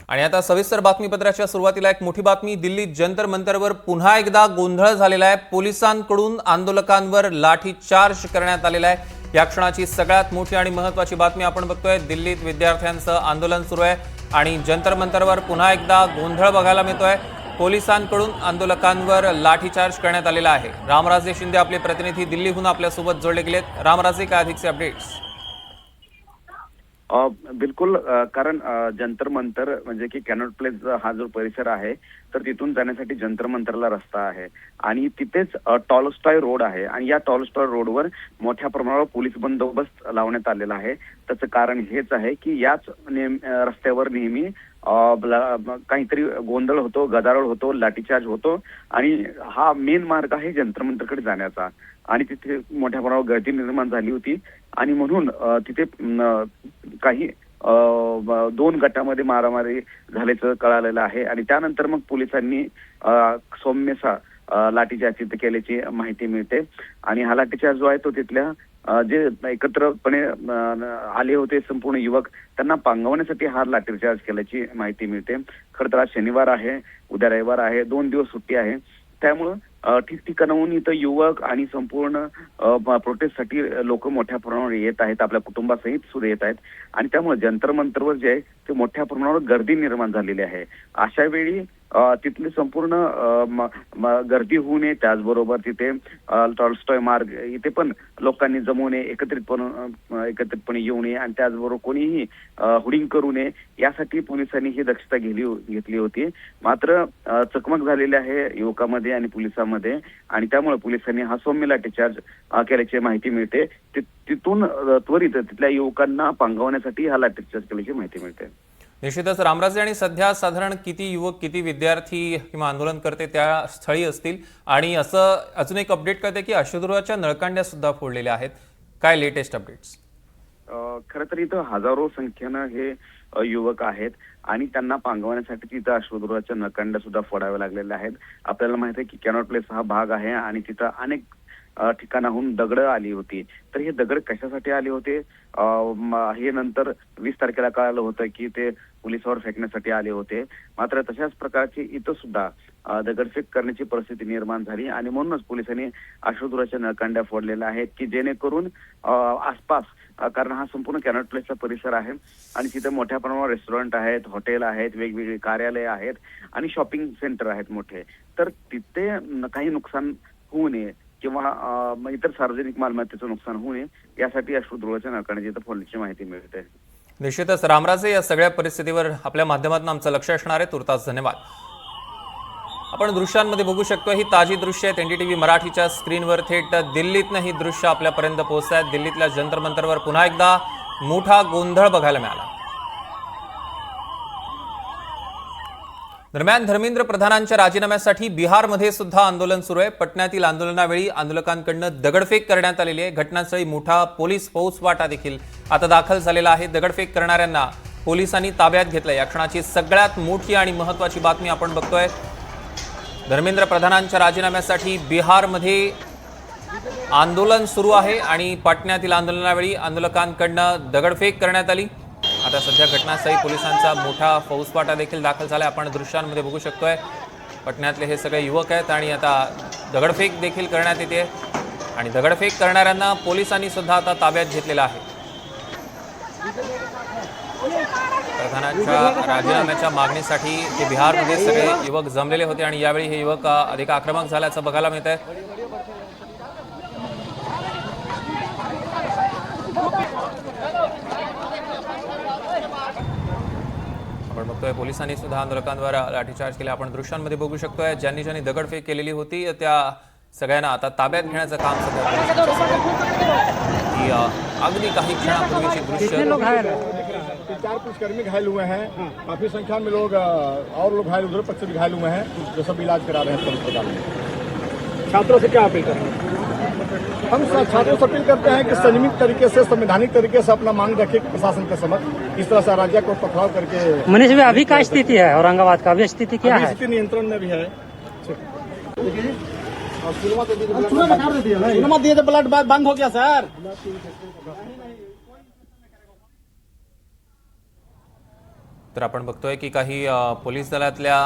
आणि आता सविस्तर बातमीपत्राच्या सुरुवातीला एक मोठी बातमी। दिल्लीत जंतर मंतरवर पुन्हा एकदा गोंधळ झालेला आहे। पोलिसांकडून आंदोलकांवर लाठीचार्ज करण्यात आलेला आहे। या क्षणाची सगळ्यात मोठी आणि महत्त्वाची बातमी आपण बघतोय। दिल्लीत विद्यार्थ्यांचं आंदोलन सुरू आहे आणि जंतर मंतरवर पुन्हा एकदा गोंधळ बघायला मिळतोय। पोलिसांकडून आंदोलकांवर लाठीचार्ज करण्यात आलेला आहे। रामराजे शिंदे आपले प्रतिनिधी दिल्लीहून आपल्यासोबत जोडले गेलेत। रामराजे, काय अधिकचे अपडेट्स? बिलकुल, कारण जंतर मंतर म्हणजे की कॅनॉट प्लेस हा जो परिसर आहे तर तिथून जाण्यासाठी जंतर मंतरला रस्ता आहे आणि तिथेच टॉलस्टॉय रोड आहे आणि या टॉलस्टॉय रोडवर मोठ्या प्रमाणावर पोलीस बंदोबस्त लावण्यात आलेला आहे। त्याचं कारण हेच आहे की याच रस्त्यावर नेहमी काहीतरी गोंधळ होतो, गदारोळ होतो, लाठीचार्ज होतो आणि हा मेन मार्ग आहे जंतर मंतरकडे जाण्याचा आणि तिथे मोठ्या प्रमाणावर गर्दी निर्माण झाली होती आणि म्हणून तिथे काही दोन गटामध्ये मारामारी झाल्याचं कळालेलं आहे आणि त्यानंतर मग पोलिसांनी सौम्यसा लाठीचार्ज केल्याची माहिती मिळते आणि हा लाठीचार्ज जो आहे तो तिथल्या जे एकत्रपणे आले होते संपूर्ण युवक त्यांना पांगवण्यासाठी हा लाठीचार्ज केल्याची माहिती मिळते। खरं तर आज शनिवार आहे, उद्या रविवार आहे, 2 दिवस सुट्टी आहे, त्यामुळं ठिकठिकाणाहून इथं युवक आणि संपूर्ण प्रोटेस्टसाठी लोक मोठ्या प्रमाणावर येत आहेत, आपल्या कुटुंबासहित सुद्धा येत आहेत आणि त्यामुळे जंतर मंतरवर जे आहे ते मोठ्या प्रमाणावर गर्दी निर्माण झालेली आहे। अशा वेळी तिथली संपूर्ण गर्दी होऊ नये, त्याचबरोबर तिथे टॉलस्टॉय मार्ग इथे पण लोकांनी जमू नये, एकत्रितपणे येऊ नये आणि त्याचबरोबर कोणीही हुडिंग करू नये यासाठी पोलिसांनी ही दक्षता घेतली होती। मात्र चकमक झालेली आहे युवकांमध्ये आणि पोलिसांमध्ये आणि त्यामुळे पोलिसांनी हा सौम्य लाठीचार्ज केल्याची माहिती मिळते। तिथून त्वरित तिथल्या युवकांना पांगवण्यासाठी हा लाठीचार्ज केल्याची माहिती मिळते। निश्चितच रामराजे, आणि सध्या साधारण किती युवक, किती विद्यार्थी किंवा आंदोलनकर्ते त्या स्थळी असतील? आणि असं अजून एक अपडेट कळते की अश्रुधुराच्या नळकांड्या सुद्धा फोडलेल्या आहेत, काय लेटेस्ट अपडेट्स? खरं तर इथं हजारो संख्येनं हे युवक आहेत आणि त्यांना पांगवण्यासाठी तिथं अश्रुधुराच्या नळकांड्या सुद्धा फोडाव्या लागलेल्या आहेत। आपल्याला माहिती आहे की कॅनॉट प्लेस हा भाग आहे आणि तिथं अनेक ठिकाणाहून दगड आली होती, तर हे दगड कशासाठी आले होते हे नंतर 20 तारखेला कळालं होतं की ते पोलिसावर फेकण्यासाठी आले होते। मात्र तशाच प्रकारची इथं सुद्धा दगडफेक करण्याची परिस्थिती निर्माण झाली आणि म्हणूनच पोलिसांनी अश्रुधुराच्या नळकांड्या फोडलेल्या आहेत की जेणेकरून आसपास, कारण हा संपूर्ण कॅनॉट प्लेसचा परिसर आहे आणि तिथे मोठ्या प्रमाणावर रेस्टॉरंट आहेत, हॉटेल आहेत, वेगवेगळी कार्यालय आहेत आणि शॉपिंग सेंटर आहेत मोठे, तर तिथे काही नुकसान होऊ नये किंवा इतर सार्वजनिक मालमत्तेचं नुकसान होऊ नये यासाठी अश्रुधुराच्या नळकांड्या इथं फोडण्याची माहिती मिळते। निश्चितच रामराजे, या सगळ्या परिस्थितीवर आपल्या माध्यमातून आमचं लक्ष असणार आहे। तुर्तास धन्यवाद। आपण दृश्यांमध्ये बघू शकतो ही ताजी दृश्य आहेत एनडीटीव्ही मराठीच्या स्क्रीनवर। थेट दिल्लीतनं ही दृश्य आपल्यापर्यंत पोहोचत आहेत। दिल्लीतल्या जंतर मंतरवर पुन्हा एकदा मोठा गोंधळ बघायला मिळाला। दरम्यान धर्मेंद्र प्रधानांच्या राजीनाम्यासाठी बिहारमध्ये सुद्धा आंदोलन सुरू आहे। पटण्यातील आंदोलनावेळी आंदोलकांकडून दगडफेक करण्यात आलेली आहे। घटनास्थळी मोठा पोलीस फौजफाटा देखील आता दाखल झालेला आहे। दगडफेक करणाऱ्यांना पोलिसांनी ताब्यात घेतलंय। या क्षणाची सगळ्यात मोठी आणि महत्त्वाची बातमी आपण बघतोय। धर्मेंद्र प्रधानांच्या राजीनाम्यासाठी बिहारमध्ये आंदोलन सुरू आहे आणि पटण्यातील आंदोलनावेळी आंदोलकांकडून दगडफेक करण्यात आली। आता सध्या घटनास्थळी पोलिसांचा मोठा फौजफाटा देखील दाखल झाला। आपण दृश्यांमध्ये बघू शकतोय पटण्यातले हे सगळे युवक आहेत आणि आता दगडफेक देखील करण्यात येते आणि दगडफेक करणाऱ्यांना पोलिसांनी सुद्धा आता ताब्यात घेतलेला आहे। प्रधानांच्या राजीनाम्याच्या मागणीसाठी ते बिहारमध्ये सगळे युवक जमलेले होते आणि यावेळी हे युवक अधिक आक्रमक झाल्याचं बघायला मिळतंय। आपण बघतोय पोलिसांनी सुद्धा आंदोलकांवर लाठीचार्ज केला। आपण दृश्यांमध्ये बघू शकतोय ज्यांनी ज्यांनी दगडफेक केलेली होती त्या सगळ्यांना आता ताब्यात घेण्याचं काम सध्या अगदी काही क्षणापूर्वीची दृश्य। 4 पुलिसकर्मी घायल हुए हैं, काफी संख्या में लोग और लोग घायल उधर पक्ष भी घायल हुए हैं जो सब इलाज करा रहे हैं अस्पताल में। छात्रों से क्या अपील करें? हम छात्रों से अपील करते हैं कि संयमित तरीके से, संवैधानिक तरीके से अपना मांग रखें प्रशासन के समक्ष। इस तरह से राज्य को पथराव करके मनीष भाई, अभी क्या स्थिति है औरंगाबाद का? अभी स्थिति क्या है? स्थिति नियंत्रण में भी है। दिए तो ब्लड बंद हो गया सर। तर आपण बघतोय की काही पोलीस दलातल्या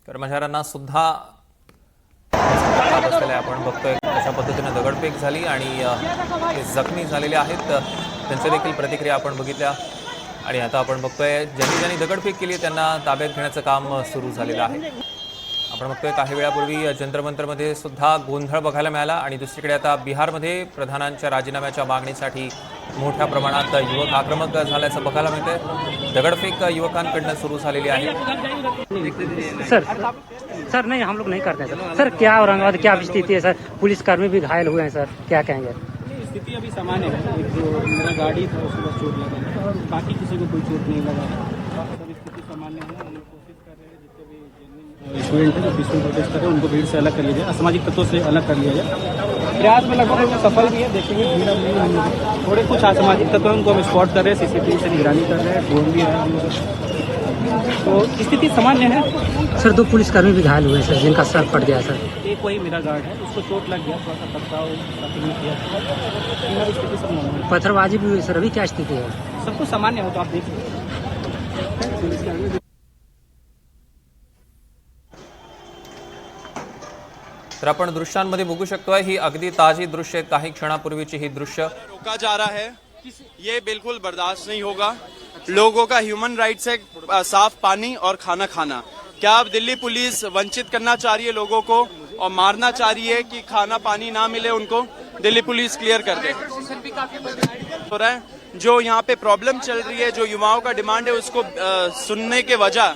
कर्मचाऱ्यांना सुद्धा आपण बघतोय कशा पद्धतीने दगडफेक झाली आणि ते जखमी झालेले आहेत त्यांच्या देखील प्रतिक्रिया आपण बघितल्या आणि आता आपण बघतोय ज्यांनी दगडफेक केली त्यांना ताब्यात घेण्याचं काम सुरू झालेलं आहे. आपण बघतोय काही वेळापूर्वी जंतर मंतरमध्ये सुद्धा गोंधळ बघायला मिळाला आणि दुसरीकडे आता बिहारमध्ये प्रधानांच्या राजीनाम्याच्या मागणीसाठी मोठ्या प्रमाणात युवक आक्रमक झाल्याचं बघायला मिळतंय. दगडफेक युवकांकडनं सुरू झालेली आहे. सर नहीं, हम लोग नहीं करते हैं सर. क्या औरंगाबाद क्या स्थिति है सर? पुलिसकर्मी भी घायल हुए हैं सर, क्या कहेंगे? स्थिति अभी सामान्य है. एक जो मेरा गाड़ी था उसको चोट लगा, बाकी किसी को कोई चोट नहीं लगा. सर स्थिति सामान्य है. हम लोग कोशिश कर रहे हैं जितने भी जेन्युइन स्टूडेंट हैं जो पीसफुल प्रोटेस्ट कर रहे हैं उनको भीड़ से अलग कर लिया जाए, असामाजिक तत्वों से अलग कर लिया जाए. प्रयास में लगभग हम सफल भी है. देखेंगे भीड़ थोड़े कुछ असामाजिक तत्व हैं उनको हम स्पॉट कर रहे हैं, सीसीटीवी से निगरानी कर रहे हैं, ड्रोन भी है. तो स्थिति सामान्य है. सर 2 पुलिसकर्मी भी घायल हुए हैं सर, जिनका सर फट गया सर. एक वही मेरा गार्ड है, उसको चोट लग गया, थोड़ा सा पथराव किया. स्थिति सब नॉर्मल है. पत्थरबाजी भी हुई सर, अभी क्या स्थिति है? सब कुछ सामान्य हो तो आप देख लीजिए. तर आपण दृश्यांमध्ये बघू शकतोय ही अगदी ताजी दृश्य आहेत. काही क्षणापूर्वीची ही दृश्य. रोका जा रहा है, ये बिल्कुल बर्दाश्त नहीं होगा. लोगों का ह्यूमन राइट्स है साफ पानी और खाना खाना. क्या अब दिल्ली पुलिस वंचित करना चाह रही है लोगों को और मारना चाह रही है कि खाना पानी ना मिले उनको? दिल्ली पुलिस क्लियर कर दे. हो रहा है जो यहाँ पे प्रॉब्लम चल रही है, जो युवाओं का डिमांड है उसको सुनने के वजह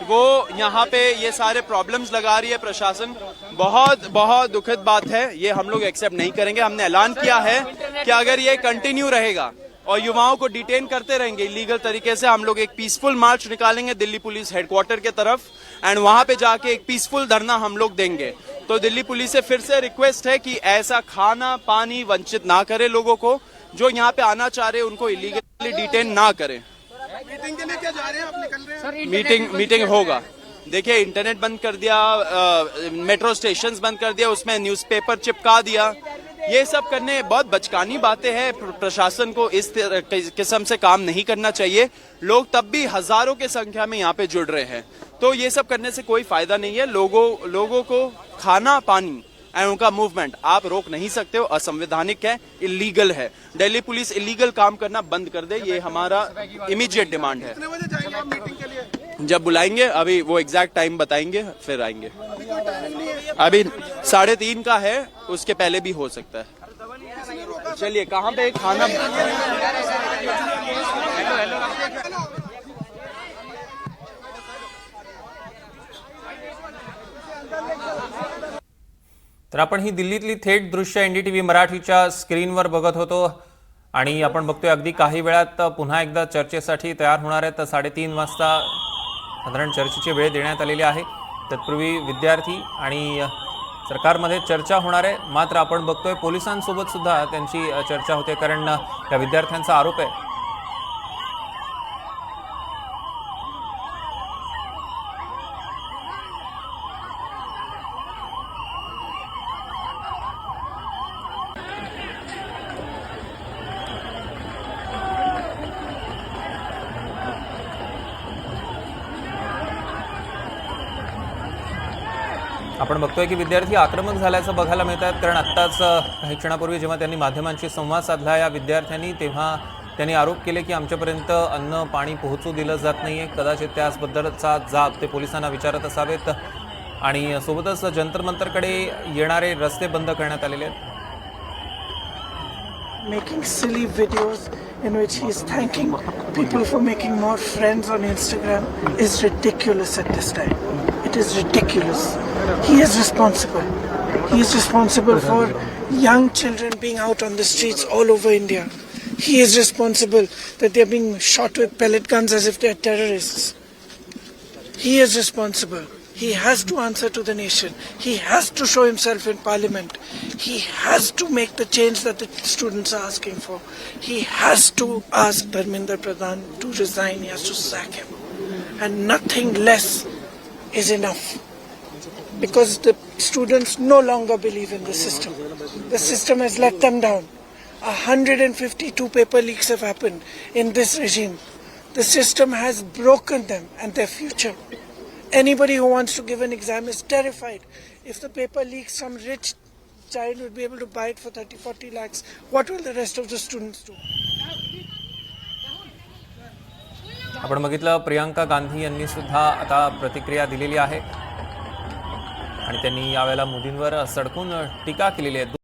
वो यहाँ पे ये सारे प्रॉब्लम्स लगा रही है प्रशासन. बहुत बहुत दुखद बात है, ये हम लोग एक्सेप्ट नहीं करेंगे. हमने ऐलान किया है कि अगर ये कंटिन्यू रहेगा और युवाओं को डिटेन करते रहेंगे इलीगल तरीके से, हम लोग एक पीसफुल मार्च निकालेंगे दिल्ली पुलिस हेडक्वार्टर के तरफ एंड वहां पे जाके एक पीसफुल धरना हम लोग देंगे. तो दिल्ली पुलिस से फिर से रिक्वेस्ट है कि ऐसा खाना पानी वंचित ना करे लोगों को. जो यहाँ पे आना चाह रहे हैं उनको इलीगली डिटेन ना करें. मीटिंग के लिए क्या जा रहे हैं, आप निकल रहे हैं? मीटिंग होगा. देखिए इंटरनेट बंद कर दिया, मेट्रो स्टेशंस बंद कर दिया, उसमें न्यूज़पेपर चिपका दिया. ये सब करने बहुत बचकानी बातें हैं. प्रशासन को इस किस्म से काम नहीं करना चाहिए. लोग तब भी हजारों के संख्या में यहाँ पे जुड़ रहे हैं, तो ये सब करने से कोई फायदा नहीं है. लोगों को खाना पानी एंड उनका मूवमेंट आप रोक नहीं सकते हो. असंवैधानिक है, इलीगल है. दिल्ली पुलिस इलीगल काम करना बंद कर दे, ये हमारा इमीडिएट डिमांड है. कितने बजे जाएंगे आप मीटिंग के लिए? जब बुलाएंगे, अभी वो एग्जैक्ट टाइम बताएंगे फिर आएंगे. अभी 3:30 का है, उसके पहले भी हो सकता है. चलिए कहाँ पे खाना तर आपण ही दिल्लीतली थेट दृश्य एनडीटीव्ही मराठीच्या स्क्रीनवर बघत होतो आणि आपण बघतोय अगदी काही वेळात पुन्हा एकदा चर्चेसाठी तयार होणार आहेत. 3:30 वाजता साधारण चर्चेची वेळ देण्यात आलेली आहे. तत्पूर्वी विद्यार्थी आणि सरकारमध्ये चर्चा होणार आहे. मात्र आपण बघतोय पोलिसांसोबत सुद्धा त्यांची चर्चा होते, कारण या विद्यार्थ्यांचा आरोप आहे आपण बघतोय की विद्यार्थी आक्रमक झाल्याचं बघायला मिळत आहेत. कारण आत्ताच काही क्षणापूर्वी जेव्हा त्यांनी माध्यमांशी संवाद साधला या विद्यार्थ्यांनी, तेव्हा त्यांनी आरोप केले की आमच्यापर्यंत अन्न पाणी पोहोचू दिलं जात नाहीये. कदाचित त्याचबद्दलचा जाब ते पोलिसांना विचारत असावेत आणि सोबतच जंतर मंतरकडे येणारे रस्ते बंद करण्यात आलेले आहेत. Making silly videos in which he is thanking people for making more friends on Instagram is ridiculous at this time. It is ridiculous. He is responsible. He is responsible for young children being out on the streets all over India. He is responsible that they are being shot with pellet guns as if they are terrorists. He is responsible. He has to answer to the nation. He has to show himself in parliament. He has to make the change that the students are asking for. He has to ask Dharmendra Pradhan to resign. He has to sack him. And nothing less is enough. Because the students no longer believe in the system. The system has let them down. 152 paper leaks have happened in this regime. The system has broken them and their future. Anybody who wants to give an exam is terrified. If the paper leaks, some rich child will be able to buy it for 30-40 lakhs. What will the rest of the students do? आपण बघितलं प्रियांका गांधी यांनी सुद्धा आता प्रतिक्रिया दिलेली आहे आणि त्यांनी यावेळेला मोदींवर सडकून टीका केलेली आहे.